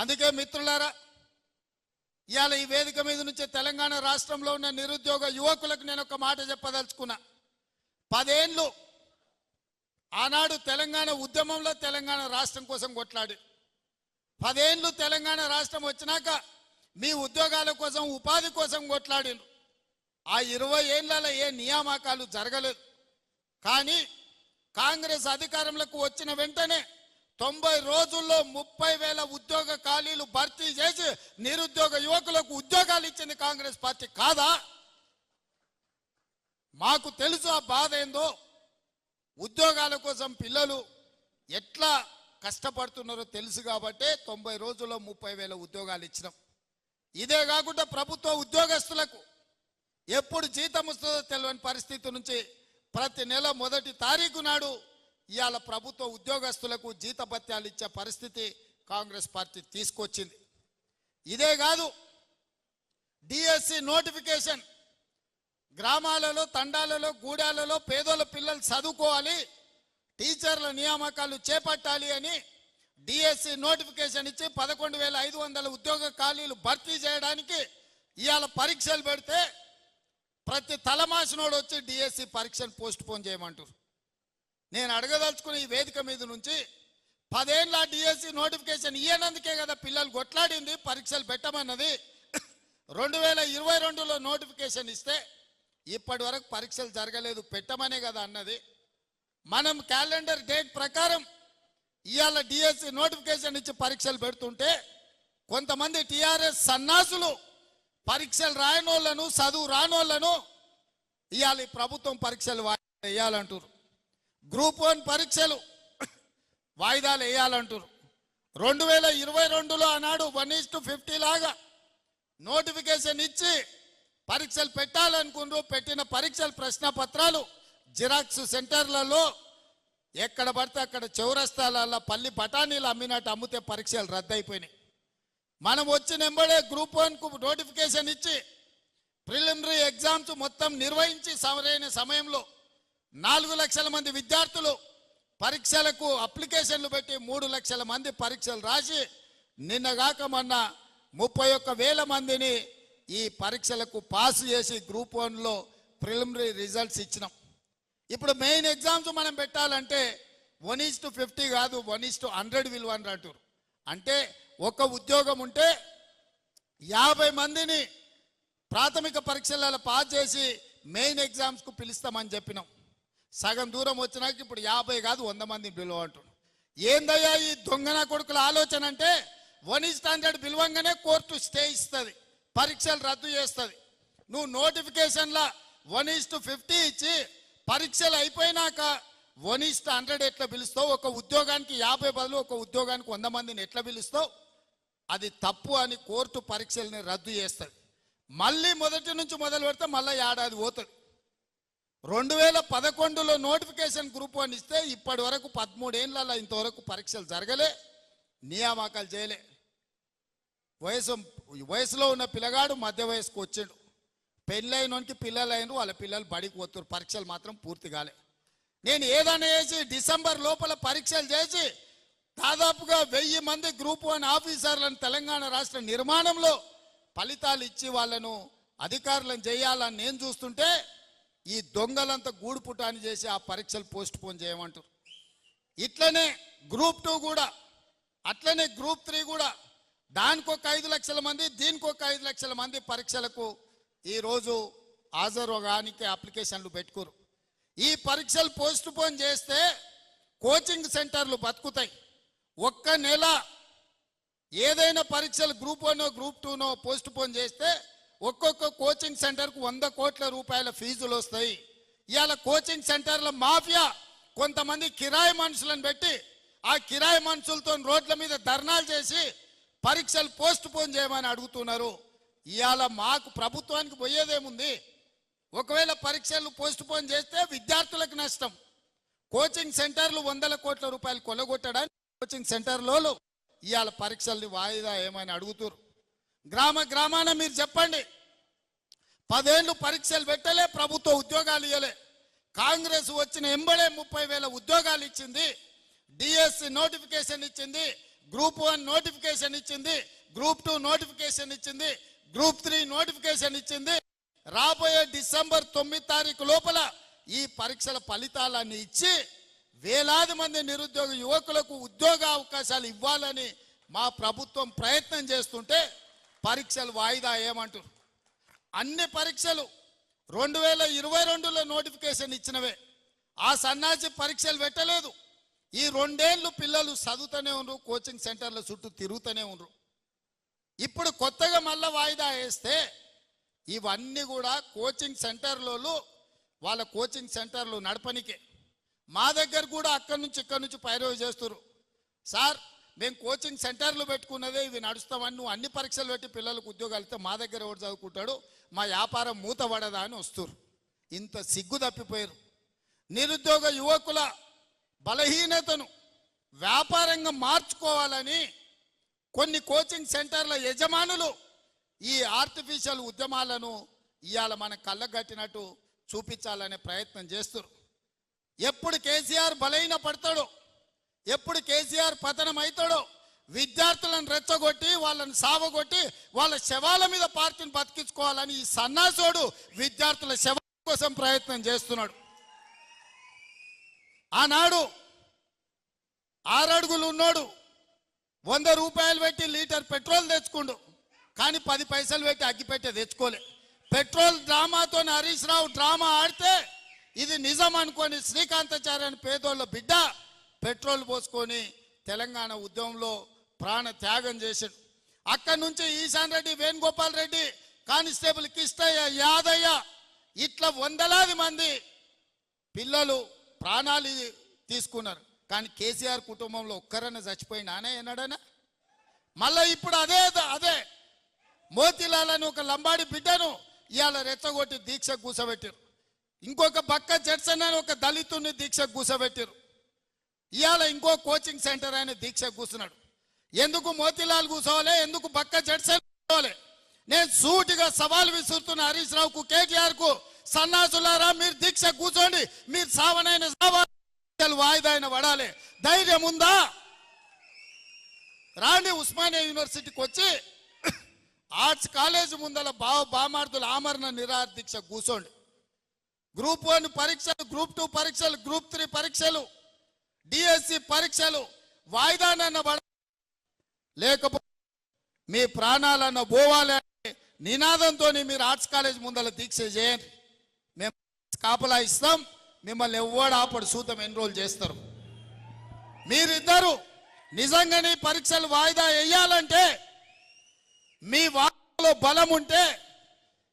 అందుకే మిత్రులారా, ఇవాళ ఈ వేదిక మీద నుంచి తెలంగాణ రాష్ట్రంలో ఉన్న నిరుద్యోగ యువకులకు నేను ఒక మాట చెప్పదలుచుకున్నా. 10 ఏళ్ళు ఆనాడు తెలంగాణ ఉద్యమంలో తెలంగాణ రాష్ట్రం కోసం కొట్లాడి 10 ఏళ్ళు తెలంగాణ రాష్ట్రం వచ్చినాక మీ ఉద్యోగాల కోసం ఉపాధి కోసం కొట్లాడిను. ఆ 20 ఏళ్లలో ఏ నియామకాలు జరగలేదు. కానీ కాంగ్రెస్ అధికారంలోకి వచ్చిన వెంటనే 90 రోజుల్లో 30,000 ఉద్యోగ ఖాళీలు భర్తీ చేసి నిరుద్యోగ యువకులకు ఉద్యోగాలు ఇచ్చింది కాంగ్రెస్ పార్టీ కాదా? మాకు తెలుసు ఆ బాధ ఏందో. ఉద్యోగాల కోసం పిల్లలు ఎట్లా కష్టపడుతున్నారో తెలుసు కాబట్టి 90 రోజుల్లో 30,000 ఉద్యోగాలు ఇచ్చినాం. ఇదే కాకుండా ప్రభుత్వ ఉద్యోగస్తులకు ఎప్పుడు జీతం వస్తుందో తెలియని పరిస్థితి నుంచి ప్రతి నెల 1వ తారీఖు నాడు ఇవాళ ప్రభుత్వ ఉద్యోగస్తులకు జీతభత్యాలు ఇచ్చే పరిస్థితి కాంగ్రెస్ పార్టీ తీసుకొచ్చింది. ఇదే కాదు, డిఎస్సి నోటిఫికేషన్ గ్రామాలలో, తండాలలో, గూడాలలో పేదోళ్ళ పిల్లలు చదువుకోవాలి, టీచర్ల నియామకాలు చేపట్టాలి అని డిఎస్సి నోటిఫికేషన్ ఇచ్చి 11,500 ఉద్యోగ ఖాళీలు భర్తీ చేయడానికి ఇవాళ పరీక్షలు పెడితే ప్రతి తలమాసినోడు వచ్చి డిఎస్సి పరీక్షను పోస్ట్ పోన్ చేయమంటారు. నేను అడగదలుచుకున్న ఈ వేదిక మీద నుంచి 10 ఏళ్ళ డిఎస్సి నోటిఫికేషన్ ఇయ్యనందుకే కదా పిల్లలు కొట్లాడింది, పరీక్షలు పెట్టమన్నది. 2022లో నోటిఫికేషన్ ఇస్తే ఇప్పటి వరకు పరీక్షలు జరగలేదు, పెట్టమనే కదా అన్నది. మనం క్యాలెండర్ డేట్ ప్రకారం ఇవాళ డిఎస్సి నోటిఫికేషన్ ఇచ్చి పరీక్షలు పెడుతుంటే కొంతమంది టీఆర్ఎస్ సన్నాసులు పరీక్షలు రాయనోళ్లను, చదువు రానోళ్లను ఇవాళ ప్రభుత్వం పరీక్షలు వేయాలంటారు. గ్రూప్ 1 పరీక్షలు వాయిదాలు వేయాలంటారు. 2022లో ఆనాడు 1:50 లాగా నోటిఫికేషన్ ఇచ్చి పరీక్షలు పెట్టాలనుకున్నారు. పెట్టిన పరీక్షల ప్రశ్న పత్రాలు జిరాక్స్ సెంటర్లలో ఎక్కడ పడితే అక్కడ చౌరస్తాలలో పల్లి బఠానీలు అమ్మినట్టు అమ్మితే పరీక్షలు రద్దయిపోయినాయి. మనం వచ్చిన ఎంబడే గ్రూప్ 1కు నోటిఫికేషన్ ఇచ్చి ప్రిలిమినరీ ఎగ్జామ్స్ మొత్తం నిర్వహించి సరైన సమయంలో 4 లక్షల మంది విద్యార్థులు పరీక్షలకు అప్లికేషన్లు పెట్టి 3 లక్షల మంది పరీక్షలు రాసి నిన్నగాక మొన్న 31,000 మందిని ఈ పరీక్షలకు పాస్ చేసి గ్రూప్ 1లో ప్రిలిమినరీ రిజల్ట్స్ ఇచ్చినాం. ఇప్పుడు మెయిన్ ఎగ్జామ్స్ మనం పెట్టాలంటే 1:50 కాదు, 1:100 విలువ అంటారు. అంటే ఒక ఉద్యోగం ఉంటే 50 మందిని ప్రాథమిక పరీక్షలలో పాస్ చేసి మెయిన్ ఎగ్జామ్స్కు పిలుస్తామని చెప్పినాం. సగం దూరం వచ్చినాక ఇప్పుడు 50 కాదు 100 మందిని పిలువ అంటారు. ఏందయ్యా ఈ దొంగన కొడుకుల ఆలోచన అంటే 1:100 పిలువంగానే కోర్టు స్టే ఇస్తుంది, పరీక్షలు రద్దు చేస్తుంది. నువ్వు నోటిఫికేషన్లో 1:50 ఇచ్చి పరీక్షలు అయిపోయినాక 1:100 ఎట్లా పిలుస్తావు? ఒక ఉద్యోగానికి 50 బదులు ఒక ఉద్యోగానికి 100 మందిని ఎట్లా పిలుస్తావు? అది తప్పు అని కోర్టు పరీక్షల్ని రద్దు చేస్తుంది. మళ్ళీ మొదటి నుంచి మొదలు పెడితే మళ్ళీ ఏడాది పోతుంది. 2011లో నోటిఫికేషన్ గ్రూప్ 1 ఇస్తే ఇప్పటి వరకు 13 ఏళ్ళలో ఇంతవరకు పరీక్షలు జరగలే, నియామకాలు చేయలే. వయసులో ఉన్న పిల్లగాడు మధ్య వయసుకు వచ్చాడు, పెళ్ళైనోనికి పిల్లలు అయిన వాళ్ళ పిల్లలు బడికి పోతారు, పరీక్షలు మాత్రం పూర్తి కాలే. నేను ఏదైనా చేసి డిసెంబర్ లోపల పరీక్షలు చేసి దాదాపుగా 1000 మంది గ్రూప్ 1 ఆఫీసర్లను తెలంగాణ రాష్ట్ర నిర్మాణంలో ఫలితాలు ఇచ్చి వాళ్ళను అధికారులను చేయాలని నేను చూస్తుంటే ఈ దొంగలంతా గూడు పుటాని చేసి ఆ పరీక్షలు పోస్ట్ పోన్ చేయమంటారు. ఇట్లనే గ్రూప్ 2 కూడా, అట్లనే గ్రూప్ 3 కూడా దానికి ఒక 5 లక్షల మంది, దీనికి ఒక 5 లక్షల మంది పరీక్షలకు ఈరోజు హాజరుగానికి అప్లికేషన్లు పెట్టుకోరు. ఈ పరీక్షలు పోస్ట్ పోన్ చేస్తే కోచింగ్ సెంటర్లు బతుకుతాయి. ఒక్క నెల ఏదైనా పరీక్షలు గ్రూప్ 1 గ్రూప్ 2 పోస్ట్ పోన్ చేస్తే ఒక్కొక్క కోచింగ్ సెంటర్కు 100 కోట్ల రూపాయల ఫీజులు వస్తాయి. ఇవాళ కోచింగ్ సెంటర్ల మాఫియా కొంతమంది కిరాయి మనుషులను పెట్టి ఆ కిరాయి మనుషులతో రోడ్ల మీద ధర్నాలు చేసి పరీక్షలు పోస్ట్ పోన్ చేయమని అడుగుతున్నారు. ఇవాళ మాకు ప్రభుత్వానికి పోయేదేముంది? ఒకవేళ పరీక్షలు పోస్ట్ పోన్ చేస్తే విద్యార్థులకు నష్టం. కోచింగ్ సెంటర్లు 100 కోట్ల రూపాయలు కొల్లగొట్టడానికి కోచింగ్ సెంటర్లో ఇవాళ పరీక్షల్ని వాయిదా ఏమని అడుగుతారు. గ్రామాన మీరు చెప్పండి, 10 ఏళ్ళు పరీక్షలు పెట్టలే, ప్రభుత్వ ఉద్యోగాలు ఇవ్వలే. కాంగ్రెస్ వచ్చిన ఎంబడే 30,000 ఉద్యోగాలు ఇచ్చింది, డిఎస్సి నోటిఫికేషన్ ఇచ్చింది, గ్రూప్ 1 నోటిఫికేషన్ ఇచ్చింది, గ్రూప్ 2 నోటిఫికేషన్ ఇచ్చింది, గ్రూప్ 3 నోటిఫికేషన్ ఇచ్చింది. రాబోయే డిసెంబర్ 9 తారీఖు లోపల ఈ పరీక్షల ఫలితాలన్నీ ఇచ్చి వేలాది మంది నిరుద్యోగ యువకులకు ఉద్యోగ అవకాశాలు ఇవ్వాలని మా ప్రభుత్వం ప్రయత్నం చేస్తుంటే పరీక్షలు వాయిదా ఏమంటారు? అన్ని పరీక్షలు 2022లో నోటిఫికేషన్ ఇచ్చినవే. ఆ సన్నాసి పరీక్షలు పెట్టలేదు. ఈ 2 ఏళ్ళు పిల్లలు చదువుతూనే ఉన్నారు, కోచింగ్ సెంటర్ల చుట్టూ తిరుగుతూనే ఉన్నారు. ఇప్పుడు కొత్తగా మళ్ళా వాయిదా వేస్తే ఇవన్నీ కూడా కోచింగ్ సెంటర్లలో వాళ్ళ కోచింగ్ సెంటర్లు నడపనికే. మా దగ్గర కూడా అక్కడి నుంచి ఇక్కడి నుంచి పైరవి చేస్తున్నారు. సార్ మేము కోచింగ్ సెంటర్లు పెట్టుకున్నదే ఇవి నడుస్తామని, నువ్వు అన్ని పరీక్షలు పెట్టి పిల్లలకు ఉద్యోగాలు ఇస్తే మా దగ్గర ఎవరు చదువుకుంటాడు, మా వ్యాపారం మూతపడదా అని వస్తున్నారు. ఇంత సిగ్గు తప్పిపోయారు. నిరుద్యోగ యువకుల బలహీనతను వ్యాపారంగా మార్చుకోవాలని కొన్ని కోచింగ్ సెంటర్ల యజమానులు ఈ ఆర్టిఫిషియల్ ఉద్యమాలను ఇవాళ మన కళ్ళగట్టినట్టు చూపించాలనే ప్రయత్నం చేస్తారు. ఎప్పుడు కేసీఆర్ బలహీన పడతాడో, ఎప్పుడు కేసీఆర్ పతనం అవుతాడో విద్యార్థులను రెచ్చగొట్టి వాళ్ళని సావగొట్టి వాళ్ళ శవాల మీద పార్టీని బతికించుకోవాలని ఈ సన్నాసోడు విద్యార్థుల శవాల కోసం ప్రయత్నం చేస్తున్నాడు. ఆనాడు 6 అడుగులు ఉన్నోడు 100 రూపాయలు పెట్టి లీటర్ పెట్రోల్ తెచ్చుకుండు, కానీ 10 పైసలు పెట్టి అగ్గిపెట్టే తెచ్చుకోలే. పెట్రోల్ డ్రామాతో హరీష్ రావు డ్రామా ఆడితే ఇది నిజం అనుకొని శ్రీకాంతాచార్య అని పేదోళ్ళ బిడ్డ పెట్రోల్ పోసుకొని తెలంగాణ ఉద్యమంలో ప్రాణ త్యాగం చేశాడు. అక్కడి నుంచి ఈశాన్ రెడ్డి, వేణుగోపాల్ రెడ్డి, కానిస్టేబుల్ కిష్టయ్య, యాదయ్య ఇట్లా వందలాది మంది పిల్లలు ప్రాణాలు తీసుకున్నారు. కానీ కేసీఆర్ కుటుంబంలో ఒక్కరన్నా చచ్చిపోయినానే ఎన్నడనా? మళ్ళీ ఇప్పుడు అదే మోతీలాల్ అని ఒక లంబాడి బిడ్డను ఇవాళ రెచ్చగొట్టి దీక్ష కూసబెట్టారు. ఇంకొక బక్క జడ్సన్ అని ఒక దళితుని దీక్ష కూసబెట్టారు. ఇవాళ ఇంకో కోచింగ్ సెంటర్ ఆయన దీక్ష కూర్చున్నాడు. ఎందుకు మోతీలాల్ కూర్చోవాలి, ఎందుకు బక్క జడ్సన్ కూర్చోవాలి? నేను సూటిగా సవాల్ విసురుతున్న హరీష్ రావుకు, కేటీఆర్ కు, సన్నాసులారా మీరు దీక్ష కూర్చోండి, మీరు సావనైన వాయిదా అయిన పడాలి. ధైర్యం ఉందా? రాండి ఉస్మానియా యూనివర్సిటీకి వచ్చి ఆర్ట్స్ కాలేజ్ ముందల బామార్దుల ఆమరణ నిరాహార దీక్ష కూర్చోండి. గ్రూప్ 1 పరీక్షలు, గ్రూప్ 2 పరీక్షలు, గ్రూప్ 3 పరీక్షలు, డిఎస్సి పరీక్షలు వాయిదానన్న పడ, లేకపోతే మీ ప్రాణాలన్న పోవాలి అనే నినాదంతో మీరు ఆర్ట్స్ కాలేజ్ ముందల దీక్ష చేయండి. మేము కాపలా ఇస్తాం, మిమ్మల్ని ఎవ్వడు ఆపడు, సూతం ఎన్రోల్ చేస్తారు. మీరిద్దరు నిజంగానే పరీక్షలు వాయిదా వేయాలంటే మీ వాదనలో బలం ఉంటే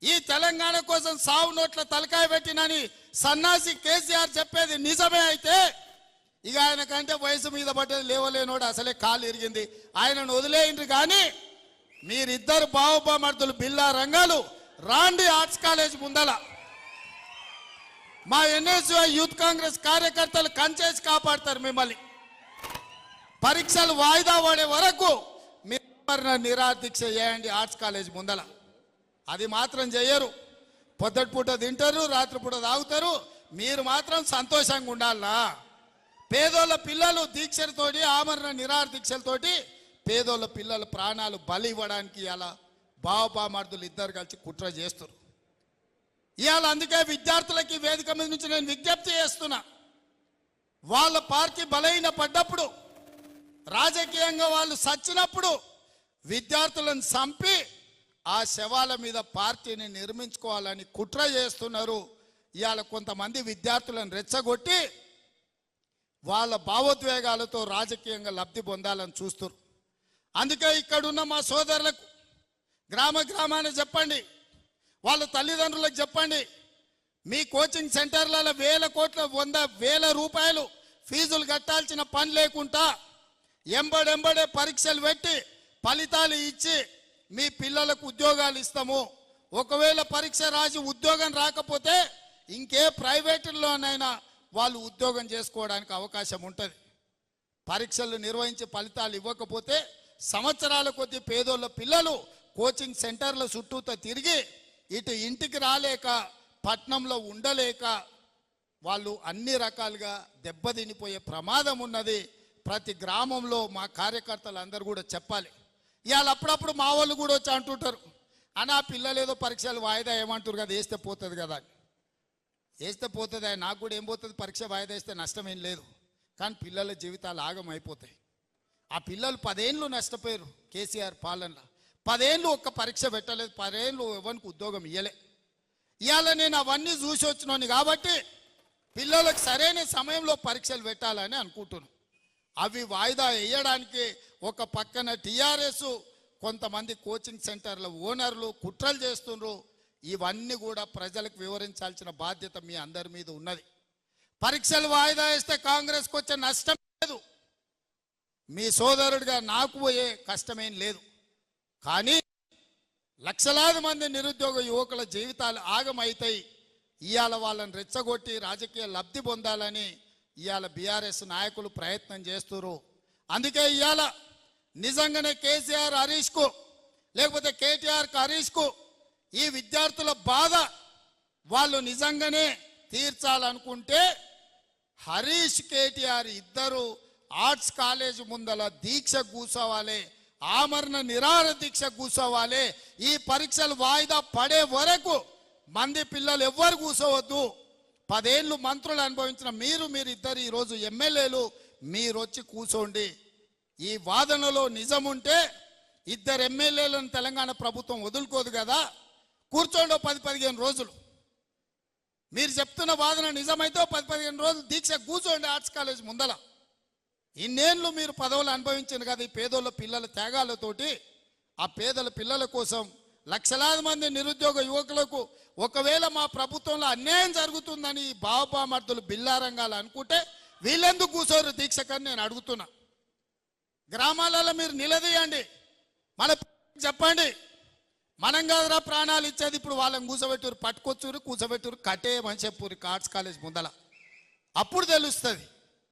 ఈ తెలంగాణ కోసం సావు నోట్ల తలకాయ పెట్టినని సన్నాసి కేసీఆర్ చెప్పేది నిజమే అయితే ఇక ఆయన కంటే వయసు మీద పడ్డది లేవలేనోడు అసలే కాలు ఇరిగింది, ఆయనను వదిలేయండి. కానీ మీరిద్దరు బావబామర్దులు బిల్లా రంగాలు రాండి ఆర్ట్స్ కాలేజ్ ముందల. మా ఎన్ఎస్యు యూత్ కాంగ్రెస్ కార్యకర్తలు కంచేసి కాపాడతారు మిమ్మల్ని. పరీక్షలు వాయిదా పడే వరకు మీరు నిరాహార దీక్ష చేయండి ఆర్ట్స్ కాలేజ్ ముందల. అది మాత్రం చేయరు. పొద్దుటిపూట తింటారు, రాత్రిపూట తాగుతారు, మీరు మాత్రం సంతోషంగా ఉండాలా? పేదోళ్ళ పిల్లలు దీక్షలతోటి, ఆమరణ నిరాహార దీక్షలతోటి పేదోళ్ళ పిల్లల ప్రాణాలు బలి ఇవ్వడానికి ఇలా బావబామర్దులు ఇద్దరు కలిసి కుట్ర చేస్తారు. ఇవాళ అందుకే విద్యార్థులకి వేదిక మీద నుంచి నేను విజ్ఞప్తి చేస్తున్నా, వాళ్ళ పార్టీ బలహీన పడ్డప్పుడు, రాజకీయంగా వాళ్ళు సచ్చినప్పుడు విద్యార్థులను చంపి ఆ శవాల మీద పార్టీని నిర్మించుకోవాలని కుట్ర చేస్తున్నారు. ఇవాళ కొంతమంది విద్యార్థులను రెచ్చగొట్టి వాళ్ళ భావోద్వేగాలతో రాజకీయంగా లబ్ధి పొందాలని చూస్తారు. అందుకే ఇక్కడున్న మా సోదరులకు గ్రామాన్ని చెప్పండి, వాళ్ళ తల్లిదండ్రులకు చెప్పండి, మీ కోచింగ్ సెంటర్లలో 1000 కోట్ల 100,000 రూపాయలు ఫీజులు కట్టాల్సిన పని లేకుండా ఎంబడెంబడే పరీక్షలు పెట్టి ఫలితాలు ఇచ్చి మీ పిల్లలకు ఉద్యోగాలు ఇస్తాము. ఒకవేళ పరీక్ష రాసి ఉద్యోగం రాకపోతే ఇంకే ప్రైవేటుల్లోనైనా వాళ్ళు ఉద్యోగం చేసుకోవడానికి అవకాశం ఉంటుంది. పరీక్షలు నిర్వహించి ఫలితాలు ఇవ్వకపోతే సంవత్సరాల కొద్దీ పేదోళ్ళ పిల్లలు కోచింగ్ సెంటర్ల చుట్టూతో తిరిగి ఇటు ఇంటికి రాలేక, పట్నంలో ఉండలేక వాళ్ళు అన్ని రకాలుగా దెబ్బతినిపోయే ప్రమాదం ఉన్నది. ప్రతి గ్రామంలో మా కార్యకర్తలు అందరూ కూడా చెప్పాలి. ఇవాళ అప్పుడప్పుడు మా వాళ్ళు కూడా వచ్చి అంటుంటారు, అన్న పిల్లలు ఏదో పరీక్షలు వాయిదా ఏమంటారు కదా, వేస్తే పోతుంది కదా అని. వేస్తే పోతుంది, నాకు కూడా ఏం పోతుంది, పరీక్ష వాయిదా వేస్తే నష్టం ఏం లేదు. కానీ పిల్లల జీవితాలు ఆగం అయిపోతాయి. ఆ పిల్లలు 10 ఏళ్ళు నష్టపోయారు కేసీఆర్ పాలనలో. 10 ఏళ్ళు ఒక్క పరీక్ష పెట్టలేదు, 10 ఏళ్ళు ఎవరికి ఉద్యోగం ఇవ్వలే. ఇవాళ నేను అవన్నీ చూసి వచ్చినాను కాబట్టి పిల్లలకు సరైన సమయంలో పరీక్షలు పెట్టాలని అనుకుంటున్నాను. అవి వాయిదా వేయడానికి ఒక పక్కన టీఆర్ఎస్ కొంతమంది కోచింగ్ సెంటర్ల ఓనర్లు కుట్రలు చేస్తున్నారు. ఇవన్నీ కూడా ప్రజలకు వివరించాల్సిన బాధ్యత మీ అందరి మీద ఉన్నది. పరీక్షలు వాయిదా వేస్తే కాంగ్రెస్కి వచ్చే నష్టం లేదు, మీ సోదరుడిగా నాకు పోయే కష్టమేం లేదు. కానీ లక్షలాది మంది నిరుద్యోగ యువకుల జీవితాలు ఆగమవుతాయి. ఇవాళ వాళ్ళని రెచ్చగొట్టి రాజకీయ లబ్ధి పొందాలని ఇవాళ బీఆర్ఎస్ నాయకులు ప్రయత్నం చేస్తున్నారు. అందుకే ఇవాళ నిజంగానే కేసీఆర్ హరీష్కు లేకపోతే కేటీఆర్కి హరీష్కు ఈ విద్యార్థుల బాధ వాళ్ళు నిజంగానే తీర్చాలనుకుంటే హరీష్ కేటీఆర్ ఇద్దరు ఆర్ట్స్ కాలేజ్ ముందల దీక్ష కూర్చోవాలి, ఆమరణ నిరాహార దీక్ష కూర్చోవాలి. ఈ పరీక్షలు వాయిదా పడే వరకు మంది పిల్లలు ఎవ్వరు కూర్చోవద్దు. 10 ఏళ్ళు మంత్రులు అనుభవించిన మీరిద్దరు ఈరోజు ఎమ్మెల్యేలు మీరు వచ్చి కూర్చోండి. ఈ వాదనలో నిజం ఉంటే ఇద్దరు ఎమ్మెల్యేలను తెలంగాణ ప్రభుత్వం వదులుకోదు కదా, కూర్చోండి 10-15 రోజులు. మీరు చెప్తున్న వాదన నిజమైతే 10-15 రోజులు దీక్ష కూర్చోండి ఆర్ట్స్ కాలేజ్ ముందల. ఇన్నేళ్ళు మీరు పదవులు అనుభవించారు కదా ఈ పేదోళ్ళ పిల్లల త్యాగాలతోటి. ఆ పేదల పిల్లల కోసం లక్షలాది మంది నిరుద్యోగ యువకులకు ఒకవేళ మా ప్రభుత్వంలో అన్యాయం జరుగుతుందని బావబామర్దులు బిల్లారంగాలు అనుకుంటే వీళ్ళెందుకు కూర్చోరు దీక్షకని నేను అడుగుతున్నా. గ్రామాలలో మీరు నిలదీయండి, మన చెప్పండి, మనం కాదురా ప్రాణాలు ఇచ్చేది, ఇప్పుడు వాళ్ళని కూర్చోబెట్టురు, పట్టుకొచ్చురు, కూర్చోబెట్టురు, కట్టేయమని చెప్పురు ఆర్ట్స్ కాలేజ్ ముందల. అప్పుడు తెలుస్తుంది